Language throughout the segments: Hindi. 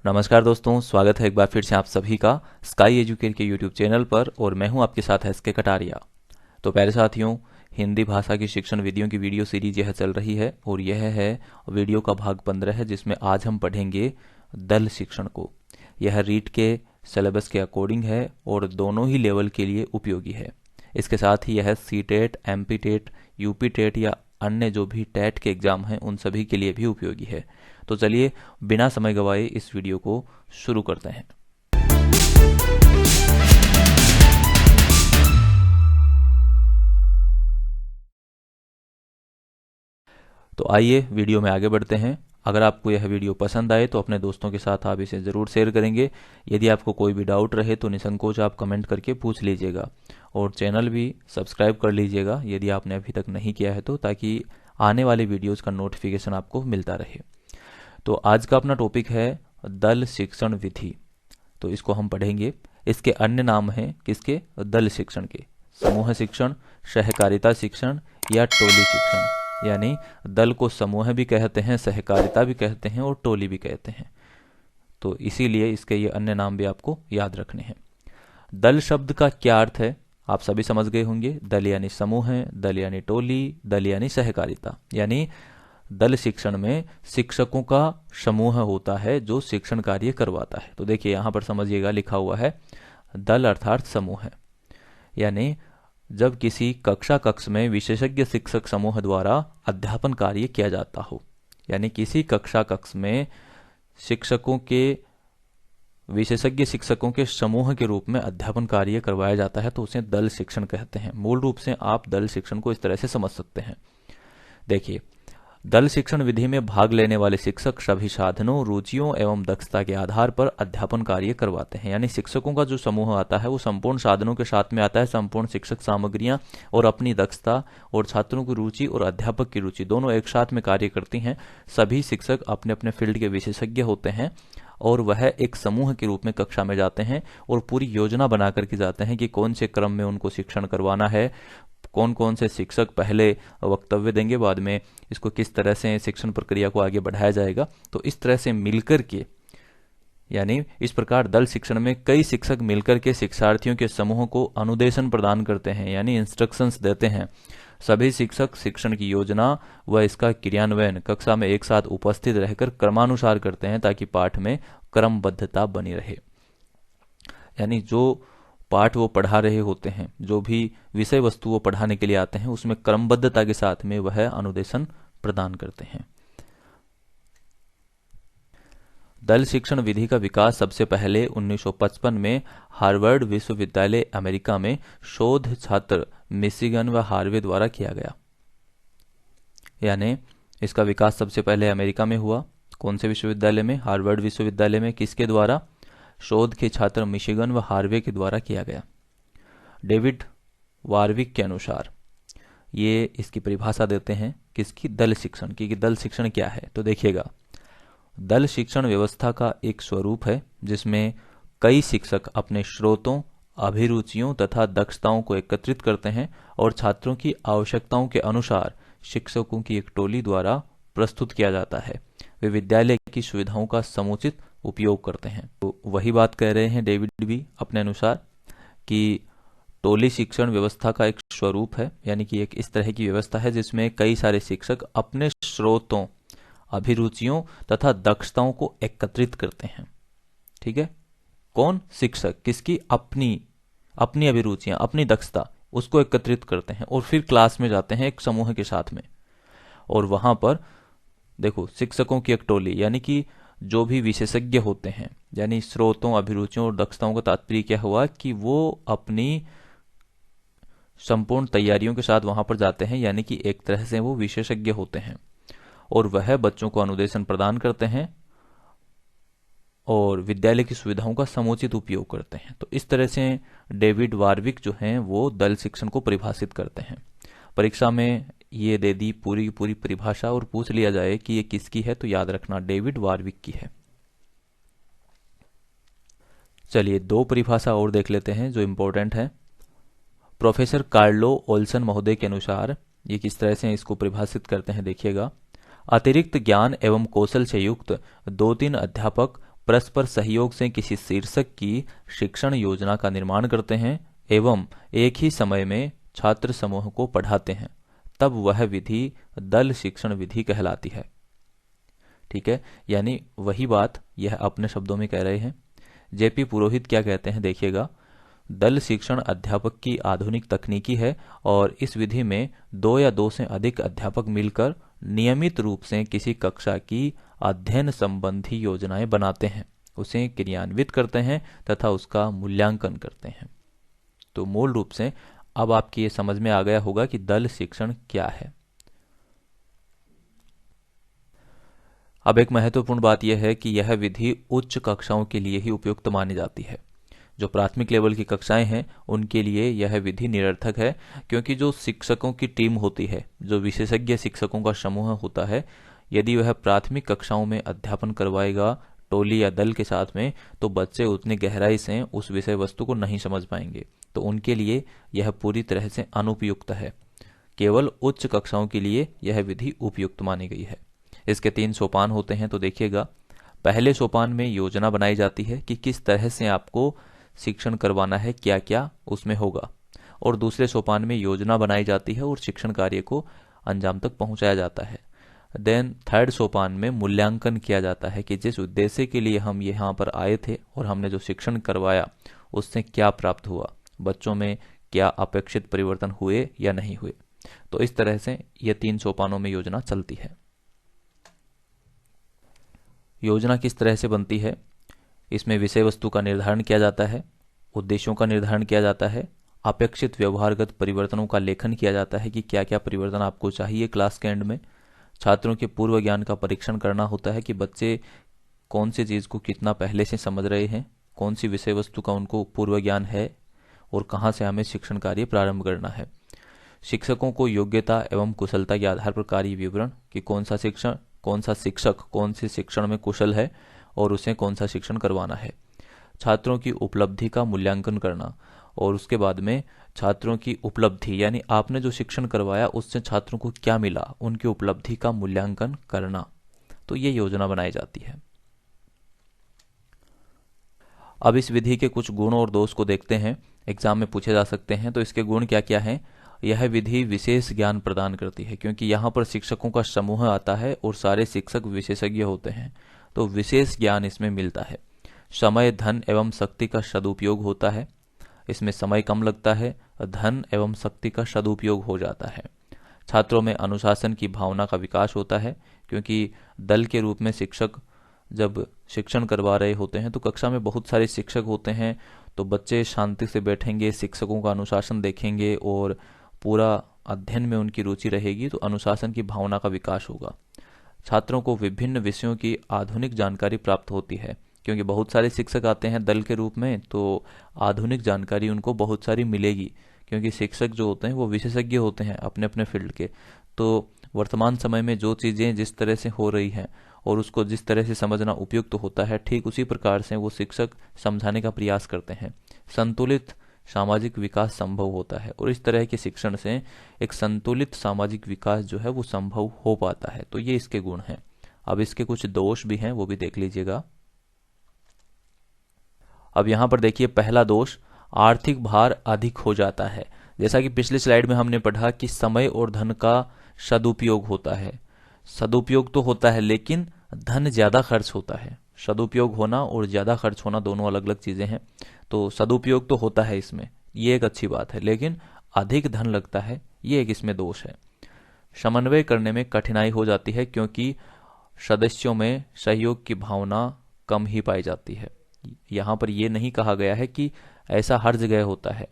नमस्कार दोस्तों, स्वागत है एक बार फिर से आप सभी का स्काई एजुकेट के यूट्यूब चैनल पर। और मैं हूं आपके साथ एसके कटारिया। तो प्यारे साथियों, हिंदी भाषा की शिक्षण विधियों की वीडियो सीरीज यह चल रही है और यह है वीडियो का भाग 15 है, जिसमें आज हम पढ़ेंगे दल शिक्षण को। यह रीट के सिलेबस के अकॉर्डिंग है और दोनों ही लेवल के लिए उपयोगी है। इसके साथ ही यह C TET, M P TET, UP TET या अन्य जो भी टेट के एग्जाम हैं उन सभी के लिए भी उपयोगी है। तो चलिए बिना समय गवाए इस वीडियो को शुरू करते हैं। तो आइए वीडियो में आगे बढ़ते हैं। अगर आपको यह वीडियो पसंद आए तो अपने दोस्तों के साथ आप इसे ज़रूर शेयर करेंगे। यदि आपको कोई भी डाउट रहे तो निसंकोच आप कमेंट करके पूछ लीजिएगा और चैनल भी सब्सक्राइब कर लीजिएगा यदि आपने अभी तक नहीं किया है तो, ताकि आने वाले वीडियोज़ का नोटिफिकेशन आपको मिलता रहे। तो आज का अपना टॉपिक है दल शिक्षण विधि। तो इसको हम पढ़ेंगे। इसके अन्य नाम हैं किसके? दल शिक्षण के। समूह शिक्षण, सहकारिता शिक्षण या टोली शिक्षण। यानी दल को समूह भी कहते हैं, सहकारिता भी कहते हैं और टोली भी कहते हैं। तो इसीलिए इसके ये अन्य नाम भी आपको याद रखने हैं। दल शब्द का क्या अर्थ है आप सभी समझ गए होंगे। दल यानी समूह है, दल यानी टोली, दल यानी सहकारिता। यानी दल शिक्षण में शिक्षकों का समूह होता है जो शिक्षण कार्य करवाता है। तो देखिए यहाँ पर समझिएगा, लिखा हुआ है दल अर्थात समूह है। यानी जब किसी कक्ष में विशेषज्ञ शिक्षक समूह द्वारा अध्यापन कार्य किया जाता हो, यानी किसी कक्ष में शिक्षकों के विशेषज्ञ शिक्षकों के समूह के रूप में अध्यापन कार्य करवाया जाता है तो उसे दल शिक्षण कहते हैं। मूल रूप से आप दल शिक्षण को इस तरह से समझ सकते हैं। देखिए, दल शिक्षण विधि में भाग लेने वाले शिक्षक सभी साधनों, रुचियों एवं दक्षता के आधार पर अध्यापन कार्य करवाते हैं। यानी शिक्षकों का जो समूह आता है वो संपूर्ण साधनों के साथ में आता है, संपूर्ण शिक्षक सामग्रियां और अपनी दक्षता और छात्रों की रुचि और अध्यापक की रुचि दोनों एक साथ में कार्य करती हैं। सभी शिक्षक अपने अपने फील्ड के विशेषज्ञ होते हैं और वह एक समूह के रूप में कक्षा में जाते हैं और पूरी योजना बना करके जाते हैं कि कौन से क्रम में उनको शिक्षण करवाना है, कौन कौन से शिक्षक पहले वक्तव्य देंगे, बाद में इसको किस तरह से शिक्षण प्रक्रिया को आगे बढ़ाया जाएगा। तो इस तरह से मिलकर के, यानी इस प्रकार दल शिक्षण में कई शिक्षक मिलकर के शिक्षार्थियों के समूह को अनुदेशन प्रदान करते हैं, यानी इंस्ट्रक्शंस देते हैं। सभी शिक्षक शिक्षण की योजना व इसका क्रियान्वयन कक्षा में एक साथ उपस्थित रहकर क्रमानुसार करते हैं ताकि पाठ में क्रमबद्धता बनी रहे। यानी जो पाठ वो पढ़ा रहे होते हैं, जो भी विषय वस्तु वो पढ़ाने के लिए आते हैं, उसमें क्रमबद्धता के साथ में वह अनुदेशन प्रदान करते हैं। दल शिक्षण विधि का विकास सबसे पहले 1955 में हार्वर्ड विश्वविद्यालय अमेरिका में शोध छात्र मिशिगन व हार्वे द्वारा किया गया। यानी इसका विकास सबसे पहले अमेरिका में हुआ। कौन से विश्वविद्यालय में? हार्वर्ड विश्वविद्यालय में। किसके द्वारा? शोध के छात्र मिशिगन व हार्वे के द्वारा किया गया। डेविड वारविक के अनुसार ये इसकी परिभाषा देते हैं किसकी? दल शिक्षण की। कि दल शिक्षण क्या है? तो देखिएगा, दल शिक्षण व्यवस्था का एक स्वरूप है जिसमें कई शिक्षक अपने स्रोतों, अभिरुचियों तथा दक्षताओं को एकत्रित करते हैं और छात्रों की आवश्यकताओं के अनुसार शिक्षकों की एक टोली द्वारा प्रस्तुत किया जाता है। वे विद्यालय की सुविधाओं का समुचित उपयोग करते हैं। तो वही बात कह रहे हैं डेविड भी अपने अनुसार कि टोली शिक्षण व्यवस्था का एक स्वरूप है, यानी कि एक इस तरह की व्यवस्था है जिसमें कई सारे शिक्षक अपने स्रोतों, अभिरुचियों तथा दक्षताओं को एकत्रित करते हैं। ठीक है? कौन? शिक्षक। किसकी? अपनी अभिरुचियां, अपनी दक्षता, उसको एकत्रित करते हैं और फिर क्लास में जाते हैं एक समूह के साथ में। और वहां पर देखो, शिक्षकों की एक टोली, यानी कि जो भी विशेषज्ञ होते हैं, यानी स्रोतों, अभिरुचियों और दक्षताओं का तात्पर्य क्या हुआ कि वो अपनी संपूर्ण तैयारियों के साथ वहां पर जाते हैं, यानी कि एक तरह से वो विशेषज्ञ होते हैं और वह बच्चों को अनुदेशन प्रदान करते हैं और विद्यालय की सुविधाओं का समुचित उपयोग करते हैं। तो इस तरह से डेविड वारविक जो हैं वो दल शिक्षण को परिभाषित करते हैं। परीक्षा में ये दे दी पूरी की पूरी परिभाषा और पूछ लिया जाए कि ये किसकी है, तो याद रखना डेविड वारविक की है। चलिए दो परिभाषा और देख लेते हैं जो इम्पोर्टेंट है। प्रोफेसर कार्लो ओल्सन महोदय के अनुसार ये किस तरह से इसको परिभाषित करते हैं, देखिएगा। अतिरिक्त ज्ञान एवं कौशल से युक्त 2-3 अध्यापक परस्पर सहयोग से किसी शीर्षक की शिक्षण योजना का निर्माण करते हैं एवं एक ही समय में छात्र समूह को पढ़ाते हैं, तब वह विधि दल शिक्षण विधि कहलाती है। ठीक है, यानी वही बात यह अपने शब्दों में कह रहे हैं। जेपी पुरोहित क्या कहते हैं देखिएगा, दल शिक्षण अध्यापक की आधुनिक तकनीकी है और इस विधि में 2 या 2 से अधिक अध्यापक मिलकर नियमित रूप से किसी कक्षा की अध्ययन संबंधी योजनाएं बनाते हैं, उसे क्रियान्वित करते हैं तथा उसका मूल्यांकन करते हैं। तो मूल रूप से अब आपकी ये समझ में आ गया होगा कि दल शिक्षण क्या है। अब एक महत्वपूर्ण बात यह है कि यह विधि उच्च कक्षाओं के लिए ही उपयुक्त मानी जाती है। जो प्राथमिक लेवल की कक्षाएं हैं उनके लिए यह विधि निरर्थक है, क्योंकि जो शिक्षकों की टीम होती है, जो विशेषज्ञ शिक्षकों का समूह होता है, यदि वह प्राथमिक कक्षाओं में अध्यापन करवाएगा टोली या दल के साथ में, तो बच्चे उतनी गहराई से उस विषय वस्तु को नहीं समझ पाएंगे। तो उनके लिए यह पूरी तरह से अनुपयुक्त है। केवल उच्च कक्षाओं के लिए यह विधि उपयुक्त मानी गई है। इसके 3 सोपान होते हैं, तो देखिएगा, पहले सोपान में योजना बनाई जाती है कि किस तरह से आपको शिक्षण करवाना है, क्या क्या उसमें होगा, और दूसरे सोपान में योजना बनाई जाती है और शिक्षण कार्य को अंजाम तक पहुंचाया जाता है। देन थर्ड सोपान में मूल्यांकन किया जाता है कि जिस उद्देश्य के लिए हम यहाँ पर आए थे और हमने जो शिक्षण करवाया उससे क्या प्राप्त हुआ, बच्चों में क्या अपेक्षित परिवर्तन हुए या नहीं हुए। तो इस तरह से ये 3 सोपानों में योजना चलती है। योजना किस तरह से बनती है? इसमें विषय वस्तु का निर्धारण किया जाता है, उद्देश्यों का निर्धारण किया जाता है, अपेक्षित व्यवहारगत परिवर्तनों का लेखन किया जाता है कि क्या क्या परिवर्तन आपको चाहिए क्लास के एंड में। छात्रों के पूर्व ज्ञान का परीक्षण करना होता है कि बच्चे कौन सी चीज़ को कितना पहले से समझ रहे हैं, कौन सी विषय वस्तु का उनको पूर्व ज्ञान है और कहाँ से हमें शिक्षण कार्य प्रारंभ करना है। शिक्षकों को योग्यता एवं कुशलता के आधार पर कार्य विवरण कि कौन सा शिक्षक कौन से शिक्षण में कुशल है और उसे कौन सा शिक्षण करवाना है। छात्रों की उपलब्धि का मूल्यांकन करना और उसके बाद में छात्रों की उपलब्धि यानी आपने जो शिक्षण करवाया उससे छात्रों को क्या मिला, उनकी उपलब्धि का मूल्यांकन करना। तो ये योजना बनाई जाती है। अब इस विधि के कुछ गुण और दोष को देखते हैं, एग्जाम में पूछे जा सकते हैं। तो इसके गुण क्या क्या हैं? यह विधि विशेष ज्ञान प्रदान करती है, क्योंकि यहाँ पर शिक्षकों का समूह आता है और सारे शिक्षक विशेषज्ञ होते हैं, तो विशेष ज्ञान इसमें मिलता है। समय, धन एवं शक्ति का सदुपयोग होता है। इसमें समय कम लगता है, धन एवं शक्ति का सदुपयोग हो जाता है। छात्रों में अनुशासन की भावना का विकास होता है, क्योंकि दल के रूप में शिक्षक जब शिक्षण करवा रहे होते हैं तो कक्षा में बहुत सारे शिक्षक होते हैं, तो बच्चे शांति से बैठेंगे, शिक्षकों का अनुशासन देखेंगे और पूरा अध्ययन में उनकी रुचि रहेगी, तो अनुशासन की भावना का विकास होगा। छात्रों को विभिन्न विषयों की आधुनिक जानकारी प्राप्त होती है, क्योंकि बहुत सारे शिक्षक आते हैं दल के रूप में, तो आधुनिक जानकारी उनको बहुत सारी मिलेगी, क्योंकि शिक्षक जो होते हैं वो विशेषज्ञ होते हैं अपने अपने फील्ड के। तो वर्तमान समय में जो चीज़ें जिस तरह से हो रही हैं और उसको जिस तरह से समझना उपयुक्त होता है, ठीक उसी प्रकार से वो शिक्षक समझाने का प्रयास करते हैं। संतुलित सामाजिक विकास संभव होता है और इस तरह के शिक्षण से एक संतुलित सामाजिक विकास जो है वो संभव हो पाता है। तो ये इसके गुण हैं। अब इसके कुछ दोष भी हैं, वो भी देख लीजिएगा। अब यहाँ पर देखिए, पहला दोष, आर्थिक भार अधिक हो जाता है। जैसा कि पिछले स्लाइड में हमने पढ़ा कि समय और धन का सदुपयोग होता है। सदुपयोग तो होता है लेकिन धन ज्यादा खर्च होता है। सदुपयोग होना और ज्यादा खर्च होना दोनों अलग अलग चीजें हैं। तो सदुपयोग तो होता है इसमें, ये एक अच्छी बात है, लेकिन अधिक धन लगता है, ये एक इसमें दोष है। समन्वय करने में कठिनाई हो जाती है, क्योंकि सदस्यों में सहयोग की भावना कम ही पाई जाती है। यहाँ पर यह नहीं कहा गया है कि ऐसा हर जगह होता है,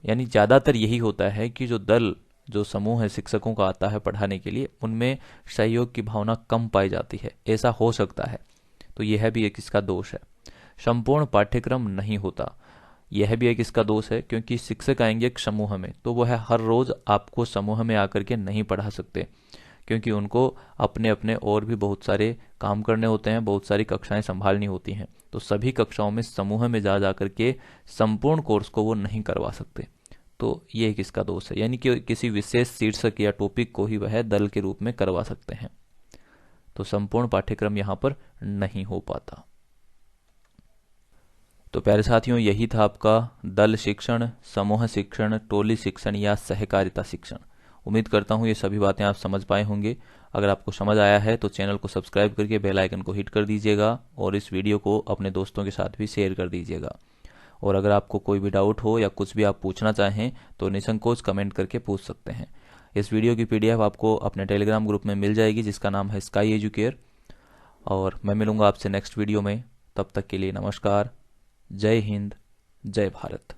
यानी ज्यादातर यही होता है कि जो समूह है शिक्षकों का आता है पढ़ाने के लिए, उनमें सहयोग की भावना कम पाई जाती है। ऐसा हो सकता है, तो यह भी एक इसका दोष है। संपूर्ण पाठ्यक्रम नहीं होता, यह भी एक इसका दोष है, क्योंकि शिक्षक आएंगे एक समूह में, तो वह हर रोज आपको समूह में आकर के नहीं पढ़ा सकते, क्योंकि उनको अपने अपने और भी बहुत सारे काम करने होते हैं, बहुत सारी कक्षाएं संभालनी होती हैं। तो सभी कक्षाओं में समूह में जा करके संपूर्ण कोर्स को वो नहीं करवा सकते। तो ये एक इसका दोष है, यानी कि किसी विशेष शीर्षक या टॉपिक को ही वह दल के रूप में करवा सकते हैं। तो संपूर्ण पाठ्यक्रम यहाँ पर नहीं हो पाता। तो प्यारे साथियों, यही था आपका दल शिक्षण, समूह शिक्षण, टोली शिक्षण या सहकारिता शिक्षण। उम्मीद करता हूँ ये सभी बातें आप समझ पाए होंगे। अगर आपको समझ आया है तो चैनल को सब्सक्राइब करके बेल आइकन को हिट कर दीजिएगा और इस वीडियो को अपने दोस्तों के साथ भी शेयर कर दीजिएगा। और अगर आपको कोई भी डाउट हो या कुछ भी आप पूछना चाहें तो निसंकोच कमेंट करके पूछ सकते हैं। इस वीडियो की पीडीएफ आपको अपने टेलीग्राम ग्रुप में मिल जाएगी जिसका नाम है स्काई एजुकेयर। और मैं मिलूंगा आपसे नेक्स्ट वीडियो में। तब तक के लिए नमस्कार। जय हिंद, जय भारत।